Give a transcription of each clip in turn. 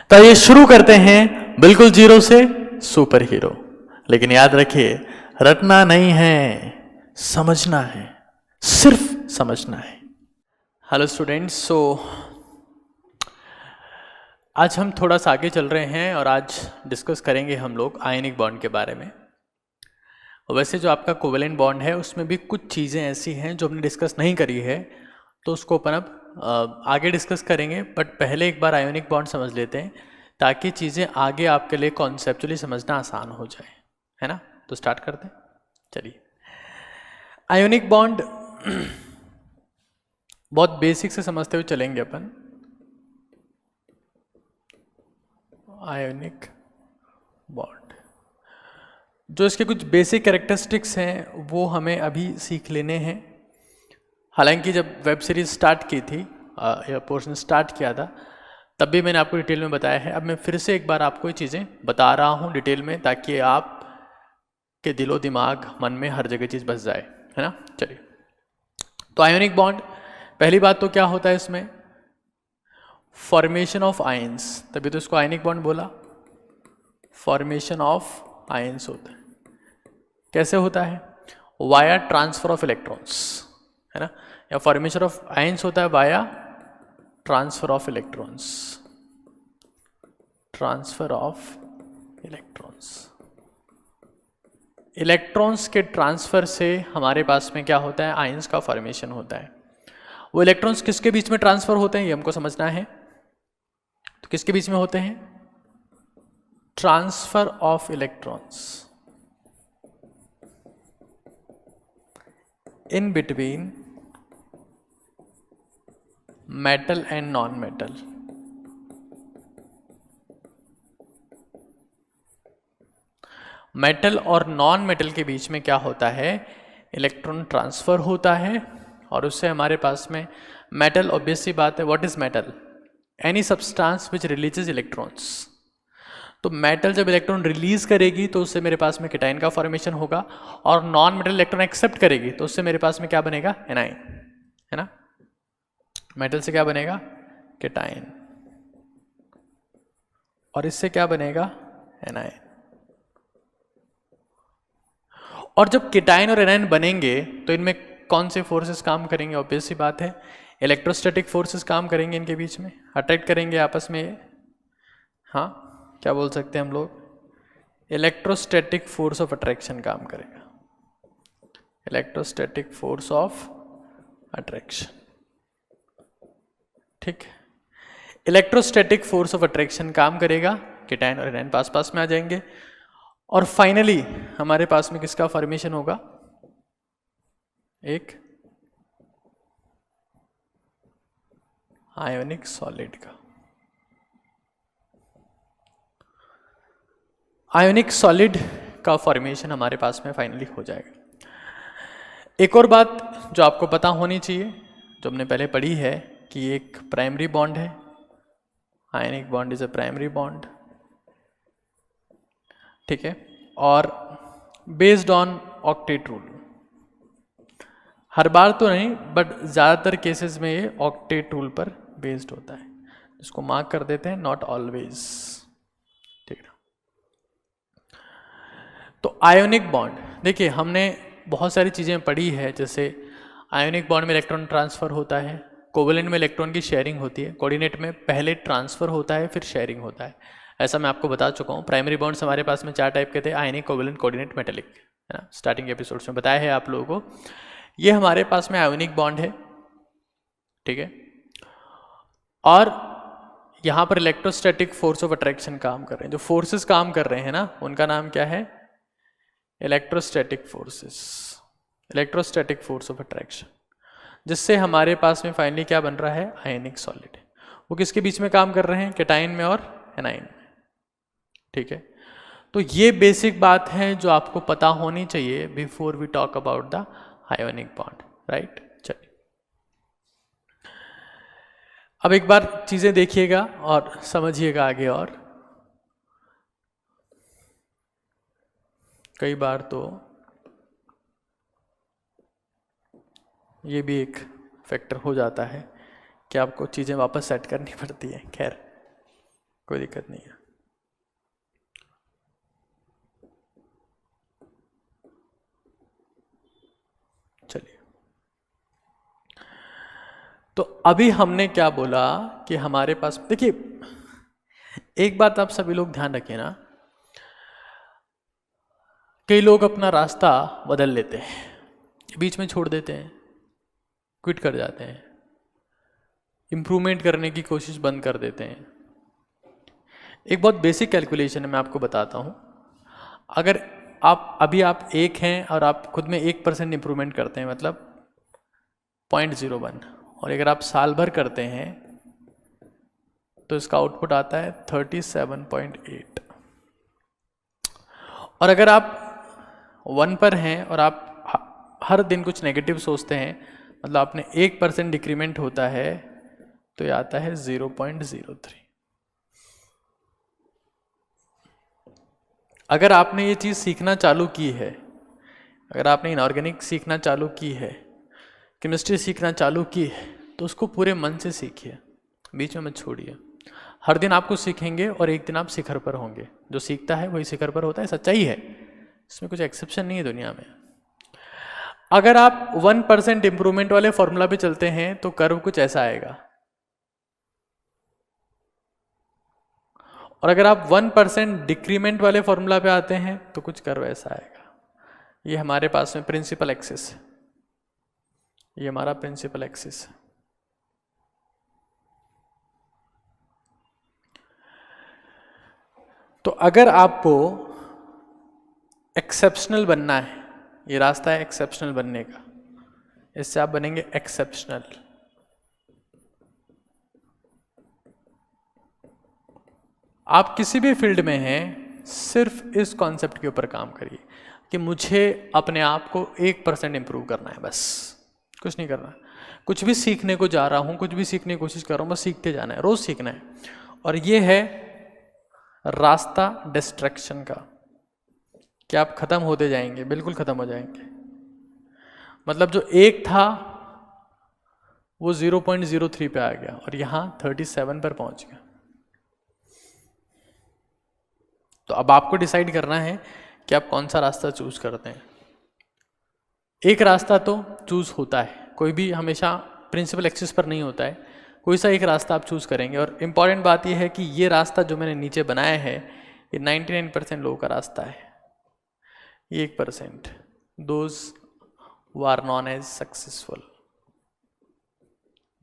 तो ये शुरू करते हैं बिल्कुल जीरो से सुपर हीरो। लेकिन याद रखिए, रटना नहीं है, समझना है, सिर्फ समझना है। हेलो स्टूडेंट्स, सो आज हम थोड़ा सा आगे चल रहे हैं और आज डिस्कस करेंगे हम लोग आयनिक बॉन्ड के बारे में। वैसे जो आपका कोवेलेंट बॉन्ड है उसमें भी कुछ चीज़ें ऐसी हैं जो हमने डिस्कस नहीं करी है, तो उसको अपन अब आगे डिस्कस करेंगे। बट पहले एक बार आयोनिक बॉन्ड समझ लेते हैं ताकि चीज़ें आगे आपके लिए कॉन्सेप्चुअली समझना आसान हो जाए, है ना। तो स्टार्ट करते हैं, चलिए। आयोनिक बॉन्ड बहुत बेसिक से समझते हुए चलेंगे अपन। आयोनिक बॉन्ड, जो इसके कुछ बेसिक कैरेक्टरिस्टिक्स हैं वो हमें अभी सीख लेने हैं। हालांकि जब वेब सीरीज स्टार्ट की थी या पोर्शन स्टार्ट किया था तब भी मैंने आपको डिटेल में बताया है। अब मैं फिर से एक बार आपको ये चीज़ें बता रहा हूँ डिटेल में, ताकि आप के दिलो दिमाग मन में हर जगह चीज़ बस जाए, है ना। चलिए, तो आयोनिक बॉन्ड, पहली बात तो क्या होता है इसमें, फॉर्मेशन ऑफ आयंस, तभी तो इसको आयनिक बॉन्ड बोला। फॉर्मेशन ऑफ आयंस होता है, कैसे होता है, वाया ट्रांसफर ऑफ इलेक्ट्रॉन्स, है ना। या फॉर्मेशन ऑफ आयंस होता है via transfer of electrons, transfer of electrons. Electrons के ट्रांसफर से हमारे पास में क्या होता है, आयंस का फॉर्मेशन होता है। वो इलेक्ट्रॉन्स किसके बीच में ट्रांसफर होते हैं ये हमको समझना है। तो किसके बीच में होते हैं, transfer of electrons in between metal and non metal. Metal और नॉन मेटल के बीच में क्या होता है, इलेक्ट्रॉन ट्रांसफर होता है और उससे हमारे पास में मेटल, ऑब्वियस सी बात है, what is metal, any substance which releases electrons. तो मेटल जब इलेक्ट्रॉन रिलीज करेगी तो उससे मेरे पास में केटाइन का फॉर्मेशन होगा, और नॉन मेटल इलेक्ट्रॉन एक्सेप्ट करेगी तो उससे मेरे पास में क्या बनेगा, एनाइन, है ना। मेटल से क्या बनेगा, केटाइन, और इससे क्या बनेगा, एनाइन। और जब केटाइन और एनाइन बनेंगे तो इनमें कौन से फोर्सेस काम करेंगे, ऑब्वियस सी बात है, इलेक्ट्रोस्टैटिक फोर्सेस काम करेंगे इनके बीच में, अट्रैक्ट करेंगे आपस में। हाँ, क्या बोल सकते हैं हम लोग, इलेक्ट्रोस्टैटिक फोर्स ऑफ अट्रैक्शन काम करेगा, इलेक्ट्रोस्टैटिक फोर्स ऑफ अट्रैक्शन, ठीक है। इलेक्ट्रोस्टैटिक फोर्स ऑफ अट्रैक्शन काम करेगा, केटाइन और एनाइन पास पास में आ जाएंगे, और फाइनली हमारे पास में किसका फॉर्मेशन होगा, एक आयोनिक सॉलिड का। आयोनिक सॉलिड का फॉर्मेशन हमारे पास में फाइनली हो जाएगा। एक और बात जो आपको पता होनी चाहिए, जो हमने पहले पढ़ी है, कि एक प्राइमरी बॉन्ड है, ionic bond is a primary bond, ठीक है, और बेस्ड ऑन ऑक्टेट रूल। हर बार तो नहीं बट ज़्यादातर केसेस में ये ऑक्टेट रूल पर बेस्ड होता है, इसको मार्क कर देते हैं, नॉट ऑलवेज, ठीक है। तो आयोनिक बॉन्ड, देखिए हमने बहुत सारी चीज़ें पढ़ी है, जैसे आयोनिक बॉन्ड में इलेक्ट्रॉन ट्रांसफर होता है, कोवेलेंट में इलेक्ट्रॉन की शेयरिंग होती है, कोऑर्डिनेट में पहले ट्रांसफर होता है फिर शेयरिंग होता है, ऐसा मैं आपको बता चुका हूँ। प्राइमरी बॉन्ड्स हमारे पास में 4 टाइप के थे, आयनिक, कोवेलेंट, कोऑर्डिनेट, मेटेलिक, है ना। स्टार्टिंग एपिसोड्स में बताया है आप लोगों को। ये हमारे पास में आयोनिक बॉन्ड है, ठीक है, और यहाँ पर इलेक्ट्रोस्टैटिक फोर्स ऑफ अट्रैक्शन काम कर रहे हैं। जो फोर्सेस काम कर रहे हैं ना, उनका नाम क्या है, electrostatic forces, electrostatic force of attraction, जिससे हमारे पास में फाइनली क्या बन रहा है, आयनिक सॉलिड। वो किसके बीच में काम कर रहे हैं, केटाइन में और एनाइन में, ठीक है। तो ये बेसिक बात है जो आपको पता होनी चाहिए before we talk about the ionic bond, right. चलिए, अब एक बार चीजें देखिएगा और समझिएगा आगे। और कई बार तो ये भी एक फैक्टर हो जाता है कि आपको चीज़ें वापस सेट करनी पड़ती है। खैर, कोई दिक्कत नहीं है। चलिए, तो अभी हमने क्या बोला कि हमारे पास, देखिए एक बात आप सभी लोग ध्यान रखिए ना, कई लोग अपना रास्ता बदल लेते हैं, बीच में छोड़ देते हैं, क्विट कर जाते हैं, इम्प्रूवमेंट करने की कोशिश बंद कर देते हैं। एक बहुत बेसिक कैलकुलेशन है, मैं आपको बताता हूँ। अगर आप 1 हैं और आप खुद में 1% इम्प्रूवमेंट करते हैं, मतलब 0.01, और अगर आप साल भर करते हैं तो इसका आउटपुट आता है 37.8। और अगर आप 1 पर हैं और आप हर दिन कुछ नेगेटिव सोचते हैं, मतलब आपने 1% डिक्रीमेंट होता है, तो ये आता है 0.03। अगर आपने ये चीज़ सीखना चालू की है, अगर आपने इनऑर्गेनिक सीखना चालू की है, केमिस्ट्री सीखना चालू की है, तो उसको पूरे मन से सीखिए, बीच में मत छोड़िए। हर दिन आपको सीखेंगे और एक दिन आप शिखर पर होंगे। जो सीखता है वही शिखर पर होता है, सच्चाई है, इसमें कुछ एक्सेप्शन नहीं है दुनिया में। अगर आप 1% इंप्रूवमेंट वाले फॉर्मूला पे चलते हैं तो कर्व कुछ ऐसा आएगा, और अगर आप 1% डिक्रीमेंट वाले फॉर्मूला पे आते हैं तो कुछ कर्व ऐसा आएगा। ये हमारे पास में प्रिंसिपल एक्सिस है, ये हमारा प्रिंसिपल एक्सिस है। तो अगर आपको एक्सेप्शनल बनना है, ये रास्ता है एक्सेप्शनल बनने का, इससे आप बनेंगे एक्सेप्शनल। आप किसी भी फील्ड में हैं, सिर्फ इस कॉन्सेप्ट के ऊपर काम करिए कि मुझे अपने आप को 1% इंप्रूव करना है, बस कुछ नहीं करना। कुछ भी सीखने को जा रहा हूँ, कुछ भी सीखने की कोशिश कर रहा हूँ, बस सीखते जाना है, रोज सीखना है। और ये है रास्ता डिस्ट्रैक्शन का, कि आप खत्म होते जाएंगे, बिल्कुल खत्म हो जाएंगे। मतलब जो 1 था वो 0.03 पे आ गया और यहाँ 37 पर पहुंच गया। तो अब आपको डिसाइड करना है कि आप कौन सा रास्ता चूज करते हैं। एक रास्ता तो चूज होता है, कोई भी हमेशा प्रिंसिपल एक्सिस पर नहीं होता है, कोई सा एक रास्ता आप चूज करेंगे। और इम्पॉर्टेंट बात यह है कि ये रास्ता जो मैंने नीचे बनाया है, ये 99% लोगों का रास्ता है। 1% those who are known as successful,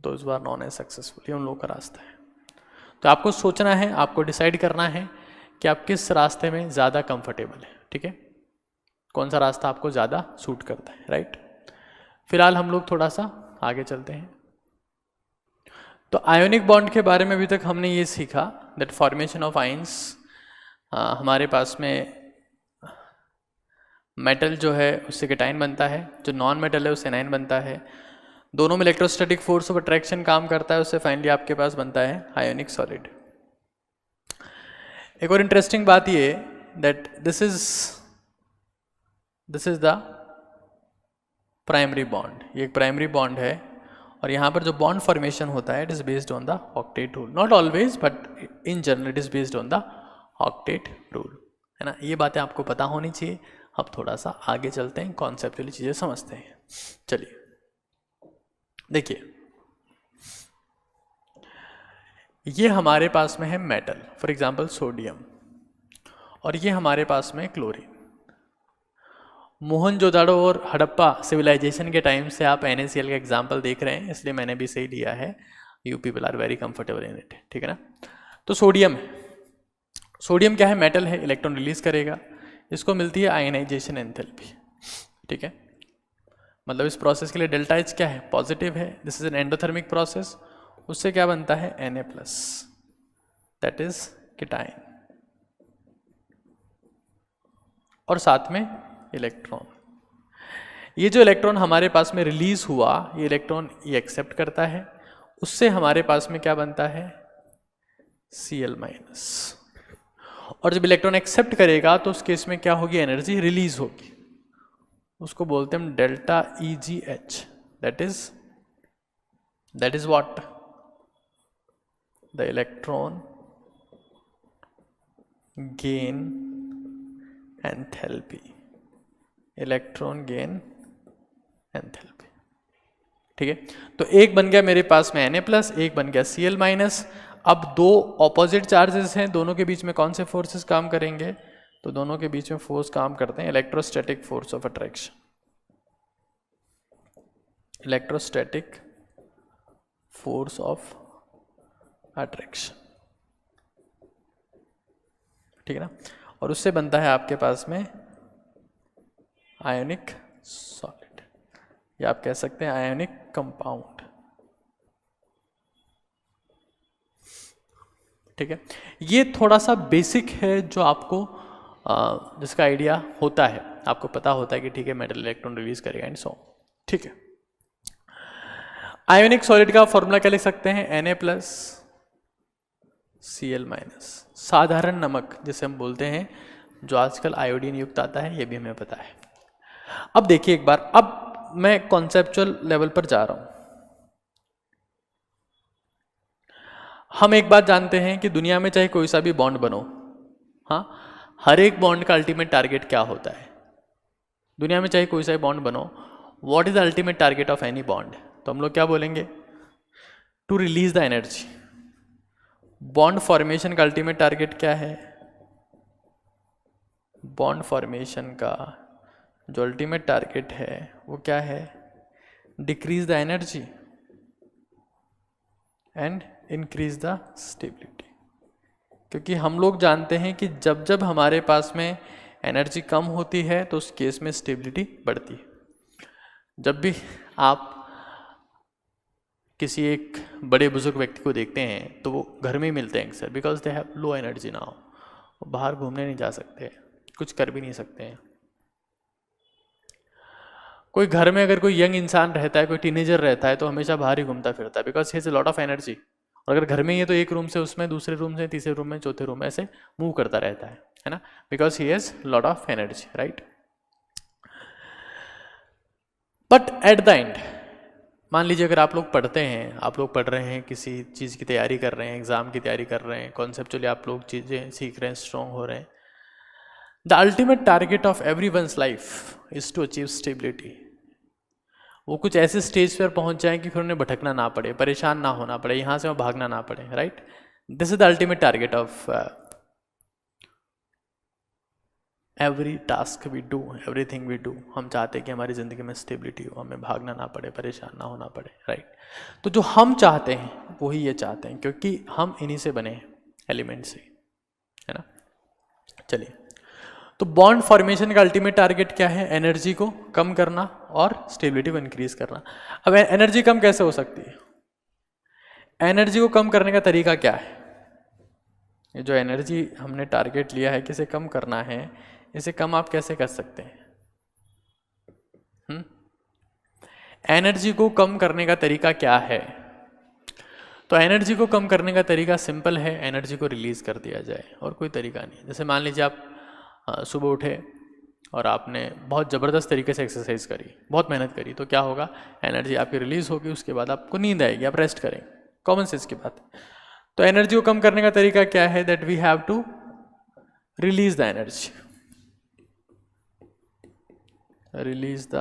those who are known as successful, ये उन लोगों का रास्ता है। तो आपको सोचना है, आपको डिसाइड करना है कि आप किस रास्ते में ज़्यादा कंफर्टेबल है, ठीक है, कौन सा रास्ता आपको ज़्यादा सूट करता है, राइट। फिलहाल हम लोग थोड़ा सा आगे चलते हैं। तो आयोनिक बॉन्ड के बारे में अभी तक हमने ये सीखा दैट फॉर्मेशन ऑफ आयंस, हमारे पास में मेटल जो है उससे केटाइन बनता है, जो नॉन मेटल है उससे एनाइन बनता है, दोनों में इलेक्ट्रोस्टैटिक फोर्स ऑफ अट्रैक्शन काम करता है, उससे फाइनली आपके पास बनता है आयोनिक सॉलिड। एक और इंटरेस्टिंग बात ये that this is the primary bond, ये एक प्राइमरी बॉन्ड है, और यहाँ पर जो बॉन्ड फॉर्मेशन होता है it is based on the octet rule, not always but in general it is based on the octet rule, है ना। ये बातें आपको पता होनी चाहिए। अब थोड़ा सा आगे चलते हैं, कॉन्सेप्चुअली चीज़ें समझते हैं। चलिए देखिए, ये हमारे पास में है मेटल, फॉर एग्जांपल सोडियम, और ये हमारे पास में क्लोरीन। मोहनजोदाड़ो और हड़प्पा सिविलाइजेशन के टाइम से आप NaCl का एग्जाम्पल देख रहे हैं, इसलिए मैंने भी सही लिया है, you people are very comfortable in it, ठीक है ना। तो सोडियम है, सोडियम क्या है, मेटल है, इलेक्ट्रॉन रिलीज करेगा, इसको मिलती है आयनाइजेशन एंथैल्पी, ठीक है। मतलब इस प्रोसेस के लिए डेल्टा H क्या है, पॉजिटिव है, this is an endothermic process, उससे क्या बनता है Na+, दैट इज केटाइन, और साथ में इलेक्ट्रॉन। ये जो इलेक्ट्रॉन हमारे पास में रिलीज हुआ, ये इलेक्ट्रॉन ये एक्सेप्ट करता है, उससे हमारे पास में क्या बनता है Cl-, और जब इलेक्ट्रॉन एक्सेप्ट करेगा तो उस केस में क्या होगी, एनर्जी रिलीज होगी, उसको बोलते हैं delta EgH, that is what, the electron gain enthalpy, electron gain enthalpy. ठीक है, तो एक बन गया मेरे पास में Na+, एक बन गया Cl-। अब दो ऑपोजिट चार्जेस हैं, दोनों के बीच में कौन से फोर्सेस काम करेंगे? तो दोनों के बीच में फोर्स काम करते हैं electrostatic force of attraction, electrostatic force of attraction. ठीक है ना, और उससे बनता है आपके पास में आयोनिक सॉलिड, या आप कह सकते हैं आयोनिक कंपाउंड। ठीक है, ये थोड़ा सा बेसिक है जो आपको जिसका आइडिया होता है, आपको पता होता है कि ठीक है मेटल इलेक्ट्रॉन रिलीज करेगा एंड सो। ठीक है, आयोनिक सॉलिड का फॉर्मूला क्या लिख सकते हैं? Na+, Cl-। साधारण नमक जिसे हम बोलते हैं, जो आजकल आयोडीन युक्त आता है, ये भी हमें पता है। अब देखिए एक बार, अब मैं कॉन्सेप्चुअल लेवल पर जा रहा हूं। हम एक बात जानते हैं कि दुनिया में चाहे कोई सा भी बॉन्ड बनो, हाँ, हर एक बॉन्ड का अल्टीमेट टारगेट क्या होता है? दुनिया में चाहे कोई सा भी बॉन्ड बनो, what is the ultimate target of any bond? तो हम लोग क्या बोलेंगे? To release the energy. Bond formation का अल्टीमेट टारगेट क्या है? बॉन्ड फॉर्मेशन का जो अल्टीमेट टारगेट है वो क्या है? Decrease the energy and increase the stability. क्योंकि हम लोग जानते हैं कि जब जब हमारे पास में एनर्जी कम होती है तो उस केस में स्टेबिलिटी बढ़ती है। जब भी आप किसी एक बड़े बुजुर्ग व्यक्ति को देखते हैं तो वो घर में ही मिलते हैं अक्सर, because they have low energy now. वो बाहर घूमने नहीं जा सकते, कुछ कर भी नहीं सकते हैं। कोई घर में अगर कोई यंग इंसान रहता है, कोई टीनेजर रहता है, तो हमेशा बाहर ही घूमता फिरता है, because he has a lot of energy. और अगर घर में ही है तो एक रूम से उसमें, दूसरे रूम से तीसरे रूम में, चौथे रूम में, ऐसे मूव करता रहता है ना, because he has lot of energy, right. But at the end, मान लीजिए अगर आप लोग पढ़ते हैं, आप लोग पढ़ रहे हैं, किसी चीज़ की तैयारी कर रहे हैं, एग्जाम की तैयारी कर रहे हैं, कॉन्सेप्चुअली आप लोग चीज़ें सीख रहे हैं, स्ट्रॉन्ग हो रहे हैं, the ultimate target of every one's life is to achieve stability. वो कुछ ऐसे स्टेज पर पहुंच जाए कि फिर उन्हें भटकना ना पड़े, परेशान ना होना पड़े, यहाँ से वहाँ भागना ना पड़े, right. This is the ultimate target of every task we do, everything we do. हम चाहते हैं कि हमारी ज़िंदगी में स्टेबिलिटी हो, हमें भागना ना पड़े, परेशान ना होना पड़े, राइट। तो जो हम चाहते हैं वही ये चाहते हैं, क्योंकि हम इन्हीं से बने हैं, एलिमेंट से, है ना। चलिए, तो बॉन्ड फॉर्मेशन का अल्टीमेट टारगेट क्या है? एनर्जी को कम करना और स्टेबिलिटी को इंक्रीज करना। अब एनर्जी कम कैसे हो सकती है? एनर्जी को कम करने का तरीका क्या है? ये जो एनर्जी हमने टारगेट लिया है कि इसे कम करना है, इसे कम आप कैसे कर सकते हैं? एनर्जी को कम करने का तरीका क्या है? तो एनर्जी को कम करने का तरीका सिंपल है, एनर्जी को रिलीज कर दिया जाए, और कोई तरीका नहीं। जैसे मान लीजिए आप सुबह उठे और आपने बहुत ज़बरदस्त तरीके से एक्सरसाइज करी, बहुत मेहनत करी, तो क्या होगा? एनर्जी आपकी रिलीज होगी, उसके बाद आपको नींद आएगी, आप रेस्ट करेंगे, कॉमन सेंस की बात है। तो एनर्जी को कम करने का तरीका क्या है? That we have to release the energy, release the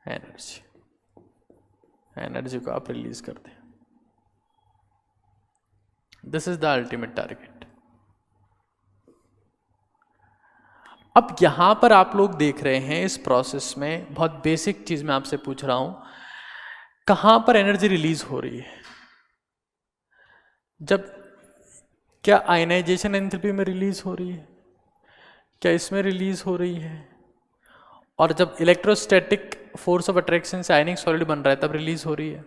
energy. Energy को आप रिलीज कर दें, this is the ultimate target. अब यहां पर आप लोग देख रहे हैं इस प्रोसेस में, बहुत बेसिक चीज मैं आपसे पूछ रहा हूं, कहां पर एनर्जी रिलीज हो रही है? जब, क्या आयनाइजेशन एंथैल्पी में रिलीज हो रही है? क्या इसमें रिलीज हो रही है? और जब इलेक्ट्रोस्टैटिक फोर्स ऑफ अट्रैक्शन से आयनिक सॉलिड बन रहा है तब रिलीज हो रही है।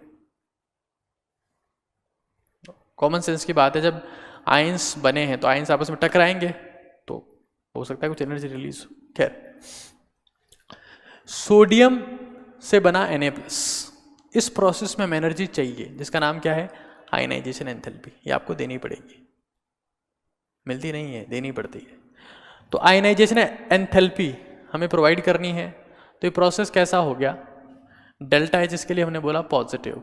कॉमन सेंस की बात है, जब आयंस बने हैं तो आयंस आपस में टकराएंगे, तो हो सकता है कुछ एनर्जी रिलीज हो। खैर, सोडियम से बना Na+, इस प्रोसेस में हमें एनर्जी चाहिए जिसका नाम क्या है? Ionization enthalpy. ये आपको देनी पड़ेगी, मिलती नहीं है, देनी पड़ती है। तो आयनाइजेशन एंथैल्पी हमें प्रोवाइड करनी है, तो ये प्रोसेस कैसा हो गया? डेल्टा है, जिसके लिए हमने बोला पॉजिटिव,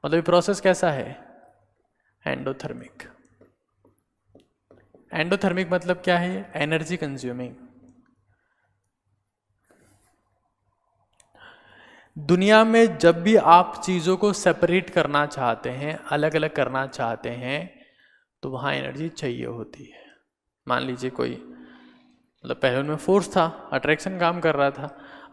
मतलब ये प्रोसेस कैसा है? एंडोथर्मिक। एंडोथर्मिक मतलब क्या है? Energy consuming. दुनिया में जब भी आप चीज़ों को सेपरेट करना चाहते हैं, अलग अलग करना चाहते हैं, तो वहाँ एनर्जी चाहिए होती है। मान लीजिए कोई मतलब पहले उनमें फोर्स था, अट्रैक्शन काम कर रहा था,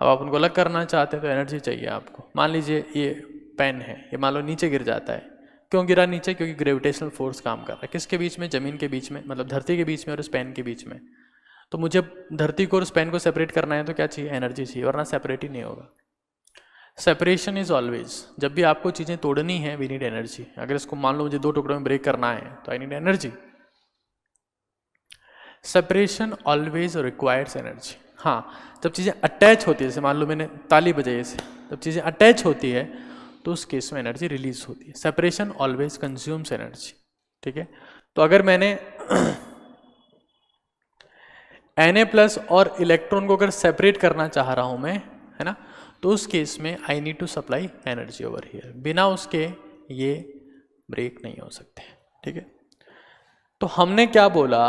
अब आप उनको अलग करना चाहते हैं तो एनर्जी चाहिए आपको। मान लीजिए ये पेन है, ये मान लो नीचे गिर जाता है, क्यों गिरा नीचे? क्योंकि ग्रेविटेशनल फोर्स काम कर रहा है। किसके बीच में? ज़मीन के बीच में, मतलब धरती के बीच में और उस पेन के बीच में। तो मुझे धरती को और उस पेन को सेपरेट करना है तो क्या चाहिए? एनर्जी चाहिए, वरना सेपरेट ही नहीं होगा। सेपरेशन इज ऑलवेज, जब भी आपको चीज़ें तोड़नी है वी नीड एनर्जी। अगर इसको मान लो मुझे 2 टुकड़ों में ब्रेक करना है तो I need energy. Separation always requires energy. हाँ, जब चीज़ें अटैच होती है, जैसे मान लो मैंने ताली बजाई ऐसे, जब चीज़ें अटैच होती है तो उस केस में एनर्जी रिलीज होती है। Separation always consumes energy. ठीक है, तो अगर मैंने Na+ और इलेक्ट्रॉन को अगर सेपरेट करना चाह रहा हूं मैं, है ना, तो उस केस में I need to supply energy over here. बिना उसके ये ब्रेक नहीं हो सकते। ठीक है, तो हमने क्या बोला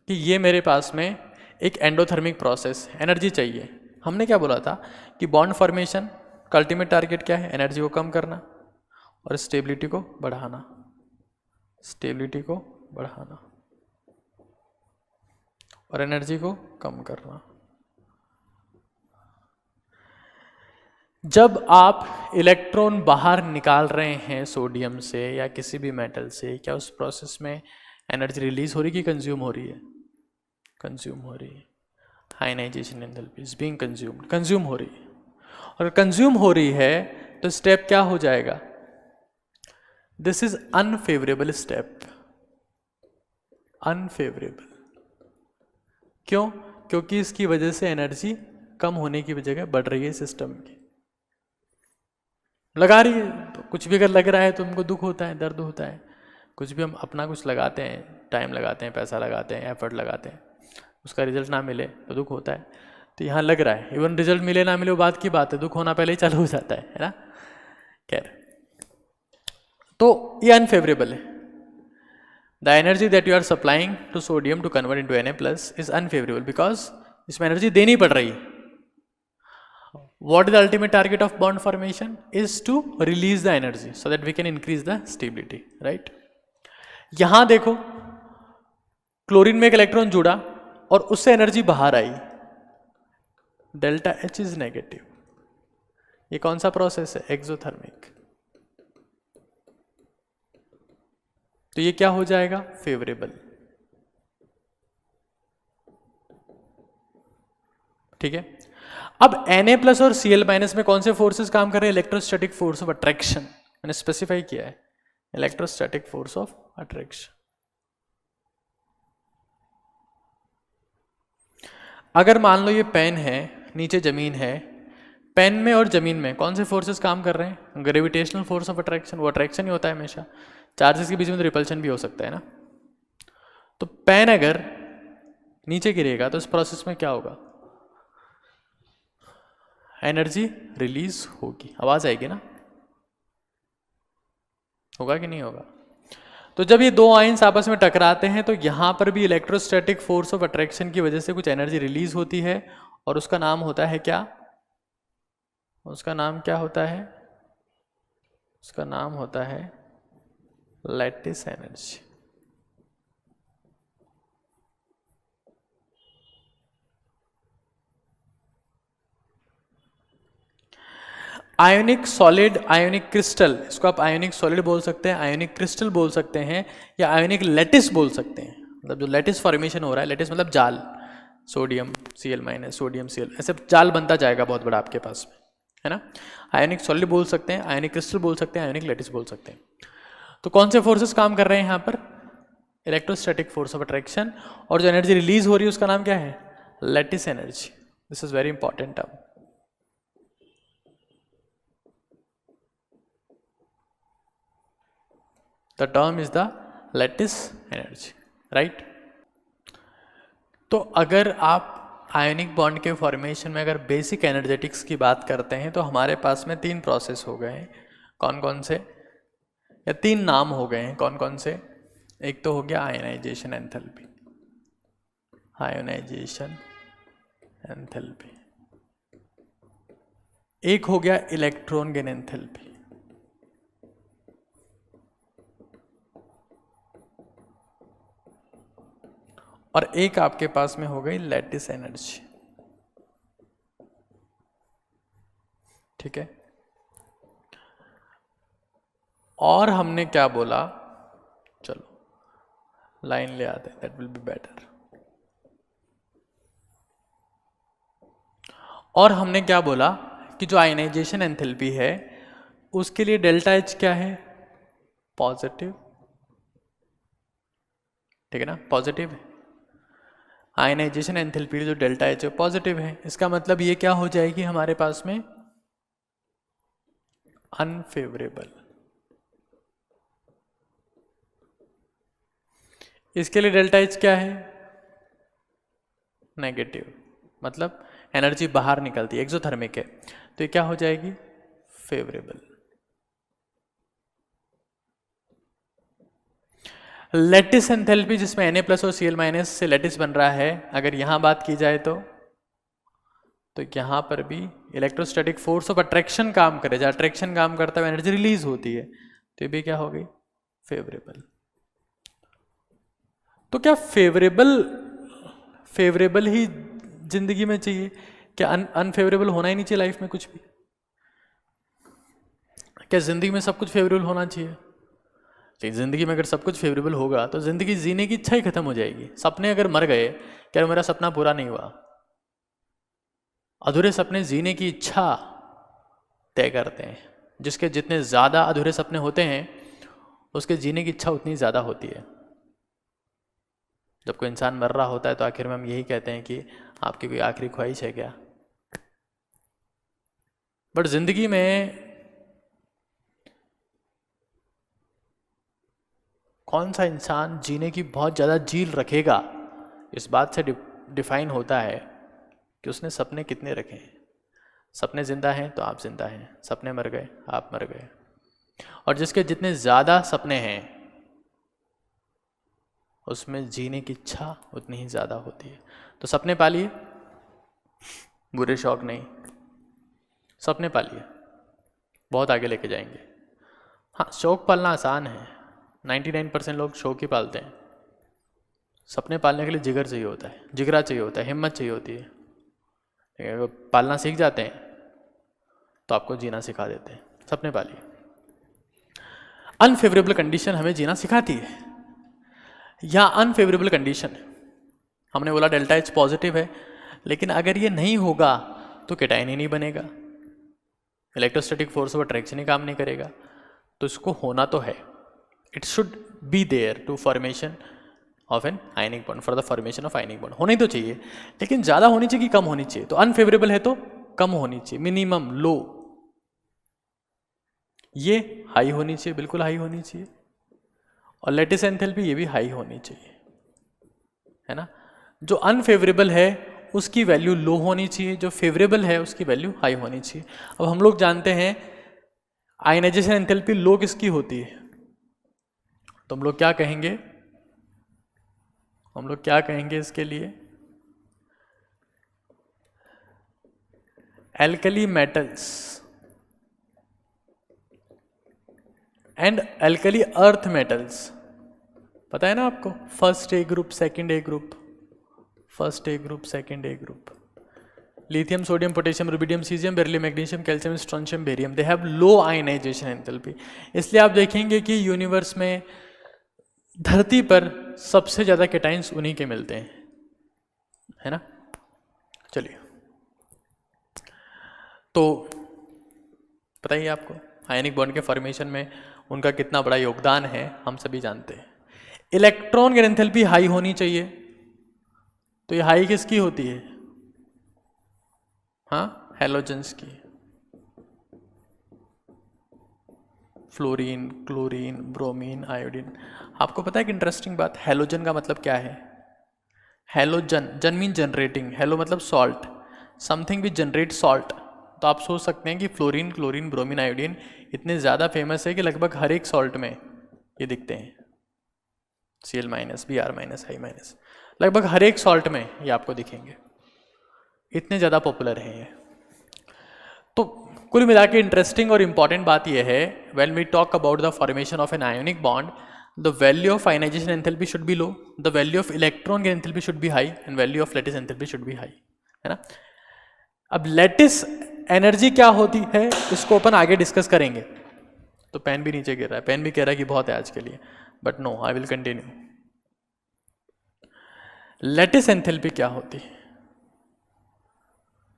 कि ये मेरे पास में एक एंडोथर्मिक प्रोसेस, एनर्जी चाहिए। हमने क्या बोला था कि बॉन्ड फॉर्मेशन का अल्टीमेट टारगेट क्या है? एनर्जी को कम करना और स्टेबिलिटी को बढ़ाना। स्टेबिलिटी को बढ़ाना और एनर्जी को कम करना। जब आप इलेक्ट्रॉन बाहर निकाल रहे हैं सोडियम से या किसी भी मेटल से, क्या उस प्रोसेस में एनर्जी रिलीज हो रही कि कंज्यूम हो रही है? कंज्यूम हो रही है। Ionization enthalpy is being consumed, consume हो रही है। और कंज्यूम हो रही है तो स्टेप क्या हो जाएगा? This is unfavourable step. Unfavourable क्यों? क्योंकि इसकी वजह से एनर्जी कम होने की जगह बढ़ रही है सिस्टम की। लगा रही है तो कुछ भी अगर लग रहा है तो हमको दुख होता है, दर्द होता है। कुछ भी हम अपना कुछ लगाते हैं, टाइम लगाते हैं, पैसा लगाते हैं, एफर्ट लगाते हैं, उसका रिजल्ट ना मिले तो दुख होता है। तो यहाँ लग रहा है, इवन रिजल्ट मिले ना मिले वो बात की बात है, दुख होना पहले ही चालू हो जाता है ना। खैर, तो ये अनफेवरेबल है। The energy that you are supplying to sodium to convert into Na+ is unfavourable because इसमें एनर्जी देनी पड़ रही है। What is the ultimate target of bond formation? Is to release the energy so that we can increase the stability, right? यहां देखो, chlorine में एक electron जुड़ा और उससे एनर्जी बाहर आई, डेल्टा H इज नेगेटिव। ये कौन सा प्रोसेस है? एक्सोथर्मिक। तो ये क्या हो जाएगा? फेवरेबल। ठीक है, अब Na+ और Cl- में कौन से फोर्सेस काम कर रहे हैं? Electrostatic force of attraction. मैंने स्पेसिफाई किया है, इलेक्ट्रोस्टैटिक फोर्स ऑफ अट्रैक्शन। अगर मान लो ये पेन है, नीचे जमीन है, पेन में और जमीन में कौन से फोर्सेस काम कर रहे हैं? Gravitational force of attraction. वो अट्रैक्शन ही होता है हमेशा, चार्जेस के बीच में तो रिपल्शन भी हो सकता है ना। तो पेन अगर नीचे गिरेगा तो इस प्रोसेस में क्या होगा? एनर्जी रिलीज होगी, आवाज आएगी ना, होगा कि नहीं होगा? तो जब ये दो आयंस आपस में टकराते हैं तो यहां पर भी इलेक्ट्रोस्टैटिक फोर्स ऑफ अट्रैक्शन की वजह से कुछ एनर्जी रिलीज होती है और उसका नाम होता है क्या? उसका नाम क्या होता है? उसका नाम होता है lattice energy. Ionic solid, ionic crystal, इसको आप आयोनिक सॉलिड बोल सकते हैं, आयोनिक क्रिस्टल बोल सकते हैं, या आयोनिक लैटिस बोल सकते हैं। मतलब जो लैटिस फॉर्मेशन हो रहा है, लैटिस मतलब जाल, सोडियम Cl-, सोडियम Cl, ऐसे जाल बनता जाएगा बहुत बड़ा आपके पास में, है ना। आयोनिक सॉलिड बोल सकते हैं, आयोनिक क्रिस्टल बोल सकते हैं, आयोनिक लैटिस बोल सकते हैं। तो कौन से फोर्सेस काम कर रहे हैं यहाँ पर? Electrostatic force of attraction. और जो एनर्जी रिलीज हो रही है उसका नाम क्या है? Lattice energy. This is very important term. The term is the lattice energy, right? तो अगर आप आयोनिक बॉन्ड के फॉर्मेशन में अगर बेसिक एनर्जेटिक्स की बात करते हैं तो हमारे पास में 3 प्रोसेस हो गए हैं। कौन कौन से? या 3 नाम हो गए हैं। कौन कौन से? एक तो हो गया आयनाइजेशन एंथैल्पी, आयनाइजेशन एंथैल्पी। एक हो गया इलेक्ट्रॉन गेन एंथैल्पी। और एक आपके पास में हो गई लैटिस एनर्जी। ठीक है, और हमने क्या बोला, चलो लाइन ले आते हैं, दैट विल बी बेटर। और हमने क्या बोला कि जो आयनाइजेशन एंथैल्पी है उसके लिए डेल्टा एच क्या है, पॉजिटिव। ठीक है ना, पॉजिटिव है। आयनाइजेशन एंथैल्पी जो डेल्टा एच है पॉजिटिव है। इसका मतलब ये क्या हो जाएगी हमारे पास में, अनफेवरेबल। इसके लिए डेल्टा एच क्या है, नेगेटिव, मतलब एनर्जी बाहर निकलती है, एक्सोथर्मिक है, तो ये क्या हो जाएगी, फेवरेबल। लैटिस एंथैल्पी जिसमें Na प्लस और Cl माइनस से लैटिस बन रहा है, अगर यहां बात की जाए तो यहां पर भी इलेक्ट्रोस्टैटिक फोर्स ऑफ अट्रैक्शन काम करे, जहां अट्रैक्शन काम करता है एनर्जी रिलीज होती है, तो ये भी क्या हो गई, फेवरेबल। तो क्या फेवरेबल ही जिंदगी में चाहिए, क्या अनफेवरेबल होना ही नहीं चाहिए लाइफ में कुछ भी? क्या जिंदगी में सब कुछ फेवरेबल होना चाहिए? जिंदगी में अगर सब कुछ फेवरेबल होगा तो जिंदगी जीने की इच्छा ही खत्म हो जाएगी। सपने अगर मर गए, क्या मेरा सपना पूरा नहीं हुआ? अधूरे सपने जीने की इच्छा तय करते हैं। जिसके जितने ज़्यादा अधूरे सपने होते हैं उसके जीने की इच्छा उतनी ज़्यादा होती है। जब कोई इंसान मर रहा होता है तो आखिर में हम यही कहते हैं कि आपकी कोई आखिरी ख्वाहिश है क्या? बट जिंदगी में कौन सा इंसान जीने की बहुत ज़्यादा जील रखेगा, इस बात से डिफाइन होता है कि उसने सपने कितने रखे हैं। सपने जिंदा हैं तो आप जिंदा हैं, सपने मर गए आप मर गए। और जिसके जितने ज़्यादा सपने हैं उसमें जीने की इच्छा उतनी ही ज़्यादा होती है। तो सपने पालिए, बुरे शौक नहीं, सपने पालिए, बहुत आगे लेके जाएंगे। हाँ, शौक पालना आसान है, 99% लोग शौक ही पालते हैं। सपने पालने के लिए जिगर चाहिए होता है, जिगरा चाहिए होता है, हिम्मत चाहिए होती है। अगर पालना सीख जाते हैं तो आपको जीना सिखा देते हैं। सपने पालिए। अनफेवरेबल कंडीशन हमें जीना सिखाती है, या अनफेवरेबल कंडीशन है। हमने बोला डेल्टा एच पॉजिटिव है, लेकिन अगर ये नहीं होगा तो केटायन ही नहीं बनेगा, इलेक्ट्रोस्टैटिक फोर्स ऑफ अट्रैक्शन ही काम नहीं करेगा। तो इसको होना तो है, it should be there to formation of an ionic bond, for the formation of ionic bond. होना ही तो चाहिए, लेकिन ज़्यादा होनी चाहिए कि कम होनी चाहिए? तो अनफेवरेबल है तो कम होनी चाहिए, मिनिमम लो। ये हाई होनी चाहिए, बिल्कुल हाई होनी चाहिए। और लैटिस एंथैल्पी ये भी हाई होनी चाहिए, है ना। जो अनफेवरेबल है उसकी वैल्यू लो होनी चाहिए, जो फेवरेबल है उसकी वैल्यू हाई होनी चाहिए। अब हम लोग जानते हैं आयनाइजेशन एंथैल्पी लो किसकी होती है, तो हम लोग क्या कहेंगे, हम लोग क्या कहेंगे इसके लिए, alkali metals and alkali earth metals. पता है ना आपको, first A group second A group, first A group second A group, lithium sodium potassium rubidium caesium beryllium magnesium calcium strontium barium, they have low ionization enthalpy. इसलिए आप देखेंगे कि universe में, धरती पर सबसे ज़्यादा कैटाइंस उन्हीं के मिलते हैं, है ना। चलिए, तो बताइए आपको आयनिक बॉन्ड के फॉर्मेशन में उनका कितना बड़ा योगदान है, हम सभी जानते हैं। इलेक्ट्रॉन की एंथैल्पी हाई होनी चाहिए, तो ये हाई किसकी होती है, हाँ, हैलोजेंस की। Fluorine, chlorine, bromine, iodine. आपको पता है कि इंटरेस्टिंग बात, हैलोजन का मतलब क्या है? हैलोजन, जन मीन जनरेटिंग, हैलो मतलब salt, something which generate salt. तो आप सोच सकते हैं कि फ्लोरीन, क्लोरीन, ब्रोमीन, आयोडीन इतने ज़्यादा फेमस है कि लगभग हर एक सॉल्ट में ये दिखते हैं। Cl minus, Br minus, I minus, लगभग हर एक सॉल्ट में ये आपको दिखेंगे, इतने ज़्यादा पॉपुलर हैं ये। तो कुल मिला के इंटरेस्टिंग और इम्पॉर्टेंट बात यह है, when we talk about the formation of an ionic bond, the value of ionisation enthalpy should be low, the value of electron की enthalpy should be high and value of lattice enthalpy should be high, है ना। अब lattice energy क्या होती है इसको अपन आगे discuss करेंगे। तो पेन भी नीचे गिर रहा है, पेन भी कह रहा है कि बहुत है आज के लिए, but no, I will continue. Lattice enthalpy क्या होती है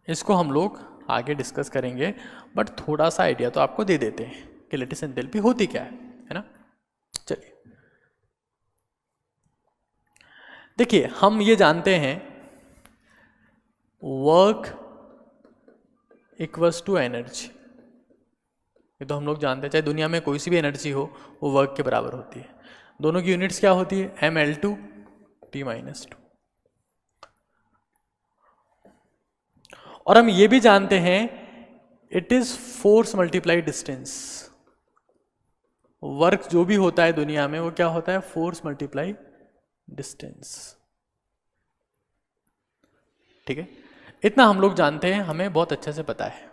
इसको हम लोग आगे डिस्कस करेंगे, बट थोड़ा सा आइडिया तो आपको दे देते हैं कि लैटिस एंथैल्पी होती क्या है ना। चलिए देखिए, हम ये जानते हैं वर्क इक्वल्स टू एनर्जी, ये तो हम लोग जानते हैं, चाहे दुनिया में कोई सी भी एनर्जी हो वो वर्क के बराबर होती है। दोनों की यूनिट्स क्या होती है, ml2 T-2। और हम ये भी जानते हैं it is force multiply distance, work जो भी होता है दुनिया में वो क्या होता है, फोर्स मल्टीप्लाई डिस्टेंस, ठीक है। इतना हम लोग जानते हैं, हमें बहुत अच्छे से पता है।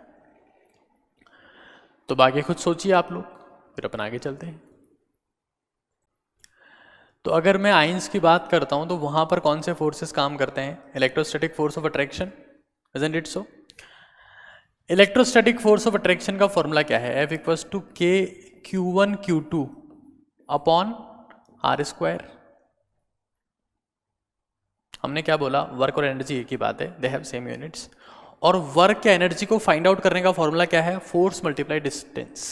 तो बाकी खुद सोचिए आप लोग, फिर अपन आगे चलते हैं। तो अगर मैं आइंस की बात करता हूं तो वहां पर कौन से फोर्सेस काम करते हैं, electrostatic force of attraction, isn't it so? Electrostatic force of attraction का फॉर्मूला क्या है, F equals to K Q1 Q2 upon R square. हमने क्या बोला, वर्क और एनर्जी एक ही बात है, दे हैव सेम यूनिट्स। और वर्क या एनर्जी को फाइंड आउट करने का फॉर्मूला क्या है, force multiply distance,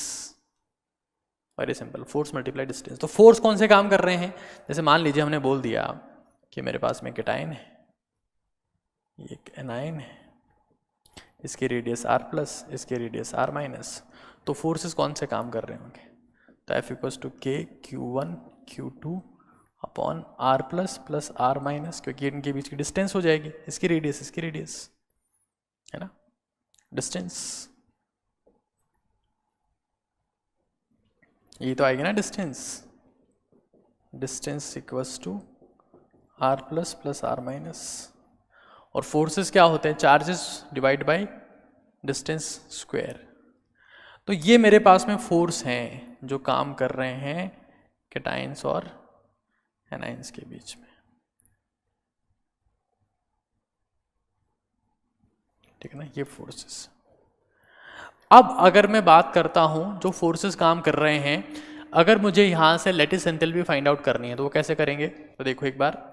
very simple, force multiply distance. तो फोर्स कौन से काम कर रहे हैं, जैसे मान लीजिए हमने बोल दिया कि मेरे पास में कैटायन है, ये एनायन है, इसकी रेडियस R प्लस, इसकी रेडियस R माइनस, तो फोर्सेस कौन से काम कर रहे होंगे, तो F equals to K Q1 Q2 upon R plus plus R minus, क्योंकि इनके बीच की डिस्टेंस हो जाएगी, इसकी रेडियस, इसकी रेडियस, है ना, डिस्टेंस, ये तो आएगी ना distance, distance equals to R plus plus R minus. और फोर्सेस क्या होते हैं, charges divide by distance square. तो ये मेरे पास में फोर्स हैं जो काम कर रहे हैं कैटायंस और एनायंस के बीच में, ठीक है ना, ये फोर्सेस। अब अगर मैं बात करता हूं जो फोर्सेस काम कर रहे हैं, अगर मुझे यहां से लैटिस एंथैल्पी फाइंड आउट करनी है तो वो कैसे करेंगे, तो देखो एक बार,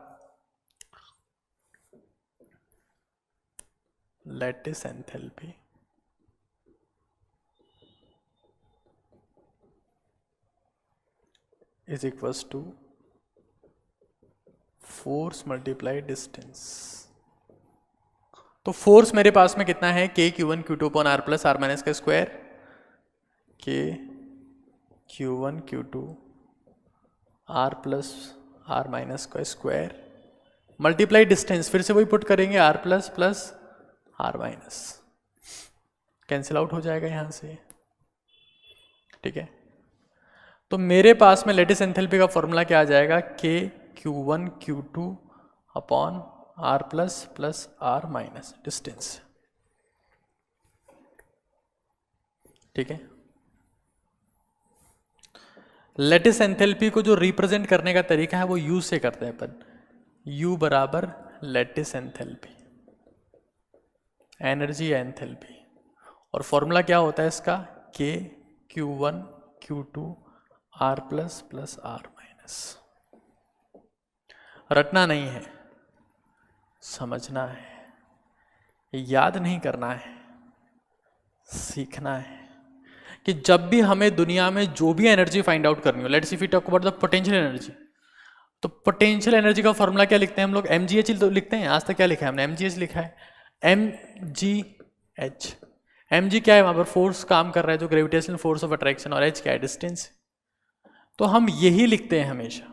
lattice enthalpy is equals to force multiply distance. तो फोर्स मेरे पास में कितना है, K Q1 Q2 upon R plus R minus का square, K Q1 Q2 R plus R minus का स्क्वायर मल्टीप्लाई डिस्टेंस, फिर से वही पुट करेंगे R plus plus R minus, cancel out हो जाएगा यहां से, ठीक है। तो मेरे पास में लैटिस एंथैल्पी का फॉर्मूला क्या आ जाएगा, K Q1 Q2 upon R plus plus R minus distance, ठीक है। लैटिस एंथैल्पी को जो रिप्रेजेंट करने का तरीका है वो U से करते हैं अपन, U बराबर लैटिस एंथैल्पी, एनर्जी या एंथैल्पी, और फॉर्मूला क्या होता है इसका, K Q1 Q2 R plus plus R minus. रटना नहीं है, समझना है, याद नहीं करना है, सीखना है कि जब भी हमें दुनिया में जो भी एनर्जी फाइंड आउट करनी हो, let's if we talk about the potential energy, तो पोटेंशियल एनर्जी का फॉर्मूला क्या लिखते हैं हम लोग, mgh तो लिखते हैं, आज तक क्या लिखा है हमने, mgh लिखा है, mgh, mg क्या है, वहां पर फोर्स काम कर रहा है जो ग्रेविटेशनल फोर्स ऑफ अट्रैक्शन, और h क्या है, डिस्टेंस। तो हम यही लिखते हैं हमेशा,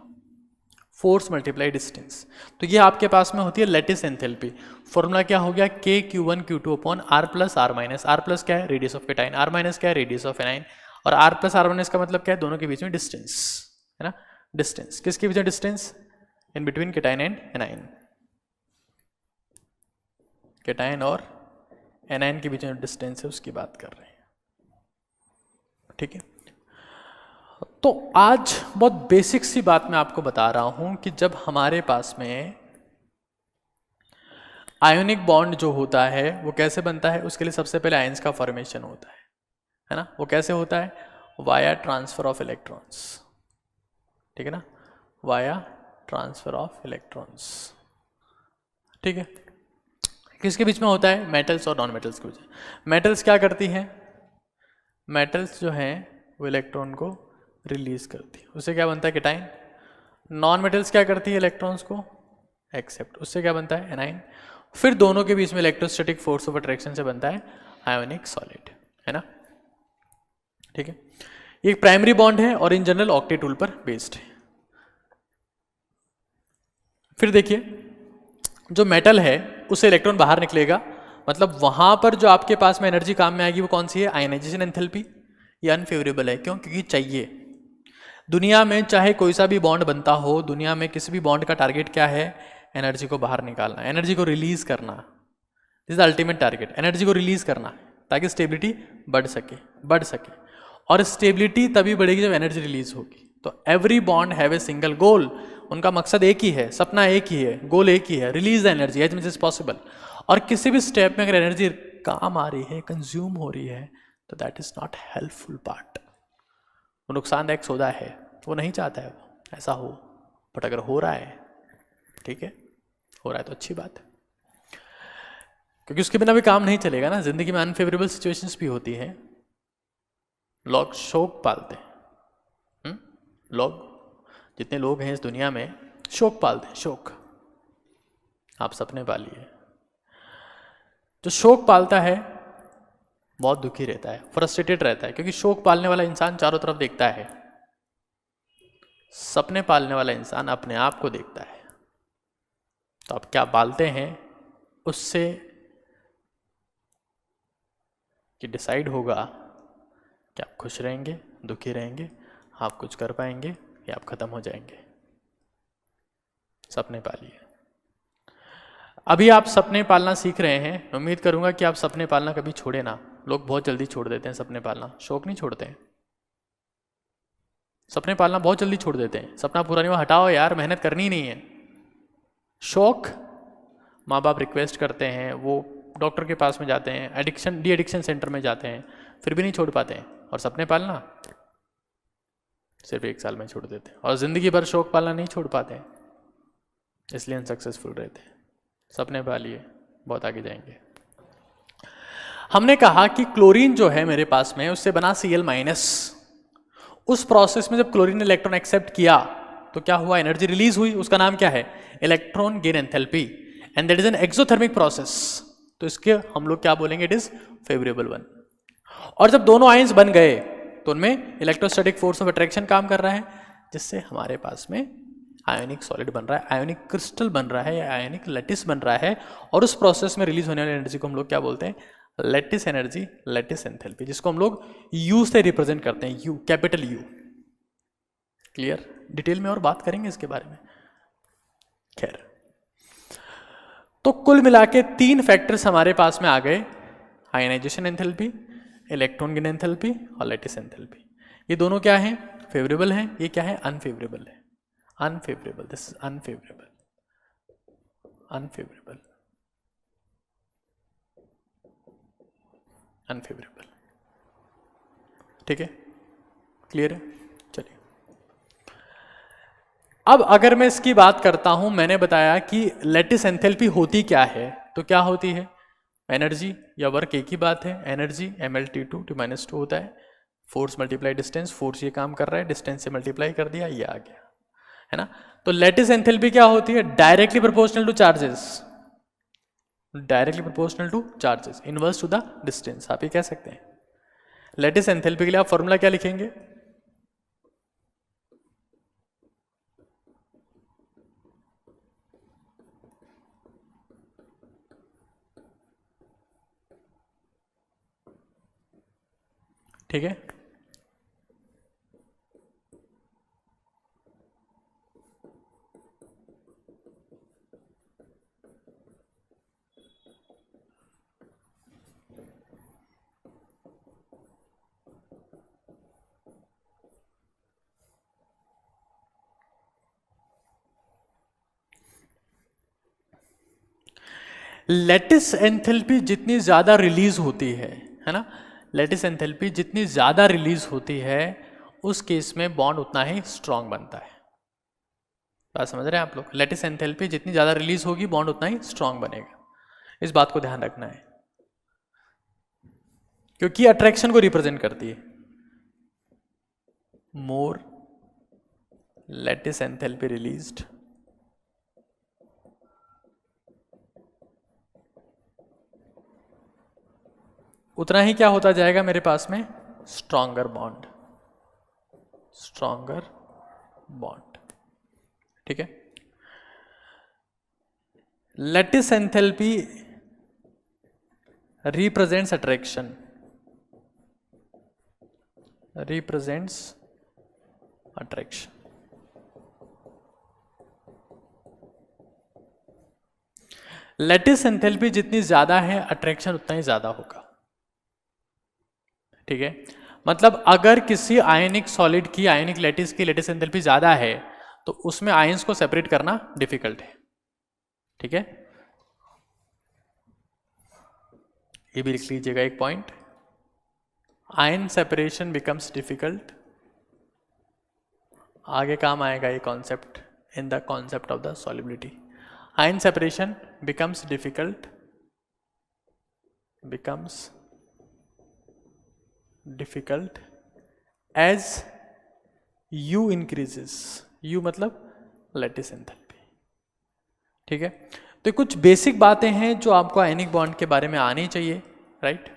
फोर्स मल्टीप्लाई डिस्टेंस। तो ये आपके पास में होती है लैटिस एंथैल्पी। फॉर्मूला क्या हो गया, K Q1 Q2 upon R plus R minus, R plus क्या है, radius of cation, R minus क्या है, रेडियस ऑफ एनायन, और R प्लस R माइनस का मतलब क्या है, दोनों के बीच में डिस्टेंस, है ना, डिस्टेंस, किसके बीच में distance, in between cation and A9, cation और एनाइन के बीच में डिस्टेंस है उसकी बात कर रहे हैं, ठीक है। तो आज बहुत बेसिक सी बात मैं आपको बता रहा हूं कि जब हमारे पास में आयोनिक बॉन्ड जो होता है वो कैसे बनता है, उसके लिए सबसे पहले आयंस का फॉर्मेशन होता है ना। वो कैसे होता है, वाया ट्रांसफर ऑफ इलेक्ट्रॉन्स, ठीक है ना, वाया ट्रांसफर ऑफ इलेक्ट्रॉन्स, ठीक है। किसके बीच में होता है, मेटल्स और नॉन मेटल्स के बीच। मेटल्स क्या करती हैं, मेटल्स जो हैं वो इलेक्ट्रॉन को रिलीज करती है, उससे क्या बनता है केटाइन। नॉन मेटल्स क्या करती है, इलेक्ट्रॉन्स को एक्सेप्ट, उससे क्या बनता है एनाइन। फिर दोनों के बीच में इलेक्ट्रोस्टैटिक फोर्स ऑफ अट्रैक्शन से बनता है आयोनिक सॉलिड, है ना, ठीक है। ये एक प्राइमरी बॉन्ड है और इन जनरल ऑक्टेटूल पर बेस्ड है। फिर देखिए जो मेटल है उससे इलेक्ट्रॉन बाहर निकलेगा, मतलब वहां पर जो आपके पास में एनर्जी काम में आएगी वो कौन सी है, आयनाइजेशन एंथैल्पी। ये अनफेवरेबल है, क्यों, क्योंकि चाहिए। दुनिया में चाहे कोई सा भी बॉन्ड बनता हो, दुनिया में किसी भी बॉन्ड का टारगेट क्या है, एनर्जी को बाहर निकालना, एनर्जी को रिलीज करना। This is ultimate target, energy को रिलीज करना ताकि स्टेबिलिटी बढ़ सके। और स्टेबिलिटी तभी बढ़ेगी जब एनर्जी रिलीज होगी। तो every bond have a single गोल, उनका मकसद एक ही है, सपना एक ही है, गोल एक ही है, release the energy as much as possible. और किसी भी स्टेप में अगर एनर्जी काम आ रही है, कंज्यूम हो रही है, तो that is not helpful part, वो नुकसानदायक सौदा है, वो नहीं चाहता है वो ऐसा हो। बट अगर हो रहा है, ठीक है, हो रहा है तो अच्छी बात है, क्योंकि उसके बिना भी काम नहीं चलेगा ना। जिंदगी में अनफेवरेबल सिचुएशंस भी होती हैं, लोग शौक पालते हैं। लोग, जितने लोग हैं इस दुनिया में, शौक पालते हैं, शौक। आप सपने पालिए। जो शौक पालता है बहुत दुखी रहता है, फ्रस्ट्रेटेड रहता है, क्योंकि शौक पालने वाला इंसान चारों तरफ देखता है, सपने पालने वाला इंसान अपने आप को देखता है। तो आप क्या पालते हैं उससे कि डिसाइड होगा कि आप खुश रहेंगे, दुखी रहेंगे, आप कुछ कर पाएंगे या आप खत्म हो जाएंगे। सपने पालिए। अभी आप सपने पालना सीख रहे हैं, मैं उम्मीद करूंगा कि आप सपने पालना कभी छोड़े ना। लोग बहुत जल्दी छोड़ देते हैं सपने पालना, शौक नहीं छोड़ते हैं, सपने पालना बहुत जल्दी छोड़ देते हैं। सपना पूरा नहीं हुआ, हटाओ यार, मेहनत करनी ही नहीं है। शौक, माँ बाप रिक्वेस्ट करते हैं, वो डॉक्टर के पास में जाते हैं, एडिक्शन डी एडिक्शन सेंटर में जाते हैं, फिर भी नहीं छोड़ पाते हैं। और सपने पालना सिर्फ 1 साल में छोड़ देते हैं, और ज़िंदगी भर शौक पालना नहीं छोड़ पाते हैं, इसलिए अनसक्सेसफुल रहते हैं। सपने पालिए, बहुत आगे जाएंगे। हमने कहा कि क्लोरीन जो है मेरे पास में, उससे बना Cl-। उस प्रोसेस में जब क्लोरीन ने इलेक्ट्रॉन एक्सेप्ट किया तो क्या हुआ, एनर्जी रिलीज हुई, उसका नाम क्या है, electron gain enthalpy, and that is an exothermic process. तो इसके हम लोग क्या बोलेंगे, इट इज फेवरेबल वन। और जब दोनों आयंस बन गए तो उनमें इलेक्ट्रोस्टैटिक फोर्स ऑफ अट्रैक्शन काम कर रहा है, जिससे हमारे पास में आयोनिक सॉलिड बन रहा है, आयोनिक क्रिस्टल बन रहा है, या आयोनिक लैटिस बन रहा है। और उस प्रोसेस में रिलीज होने वाली एनर्जी को हम लोग क्या बोलते हैं, लैटिस एनर्जी, लैटिस एंथैल्पी, जिसको हम लोग यू से रिप्रेजेंट करते हैं, you, capital you. Clear, detail में और बात करेंगे इसके बारे में। खैर, तो कुल मिला के 3 फैक्टर्स हमारे पास में आ गए, ionisation enthalpy, electron gain enthalpy और लैटिस एंथैल्पी। ये दोनों क्या हैं, फेवरेबल हैं, ये क्या है, अनफेवरेबल है। Unfavourable, this is unfavourable, unfavourable, unfavourable, ठीक है, क्लियर है। चलिए, अब अगर मैं इसकी बात करता हूं, मैंने बताया कि लैटिस एंथैल्पी होती क्या है, तो क्या होती है, एनर्जी या वर्क एक ही बात है, एनर्जी mLT2 T-2 होता है, फोर्स मल्टीप्लाई डिस्टेंस, फोर्स ये काम कर रहा है, डिस्टेंस से मल्टीप्लाई कर दिया, ये आ गया, है ना। तो लैटिस एंथैल्पी क्या होती है, directly proportional two charges, directly proportional two charges, inverse two the distance, आप ये कह सकते हैं। लैटिस एंथैल्पी के लिए आप फॉर्मूला क्या लिखेंगे, ठीक है, लैटिस एंथैल्पी जितनी ज़्यादा रिलीज होती है ना, लैटिस एंथैल्पी जितनी ज़्यादा रिलीज होती है उस केस में बॉन्ड उतना ही स्ट्रांग बनता है। बात समझ रहे हैं आप लोग? लैटिस एंथैल्पी जितनी ज़्यादा रिलीज होगी बॉन्ड उतना ही स्ट्रांग बनेगा, इस बात को ध्यान रखना है, क्योंकि अट्रैक्शन को रिप्रेजेंट करती है। मोर लैटिस एंथैल्पी रिलीज्ड, उतना ही क्या होता जाएगा मेरे पास में, स्ट्रॉन्गर बॉन्ड, स्ट्रॉन्गर बॉन्ड। ठीक है, lattice enthalpy represents attraction, represents attraction. Lattice enthalpy जितनी ज्यादा है अट्रैक्शन उतना ही ज्यादा होगा। ठीक है, मतलब अगर किसी आयनिक सॉलिड की, आयनिक लैटिस की लैटिस एंथैल्पी ज्यादा है तो उसमें आयंस को सेपरेट करना डिफिकल्ट है। ठीक है, ये भी लिख लीजिएगा एक point, ion separation becomes difficult. आगे काम आएगा ये concept in the concept of the solubility. Ion separation becomes difficult, becomes difficult as U increases, U मतलब लैटिस एंथैल्पी। ठीक है, तो कुछ बेसिक बातें हैं जो आपको आयनिक बॉन्ड के बारे में आनी चाहिए, राइट।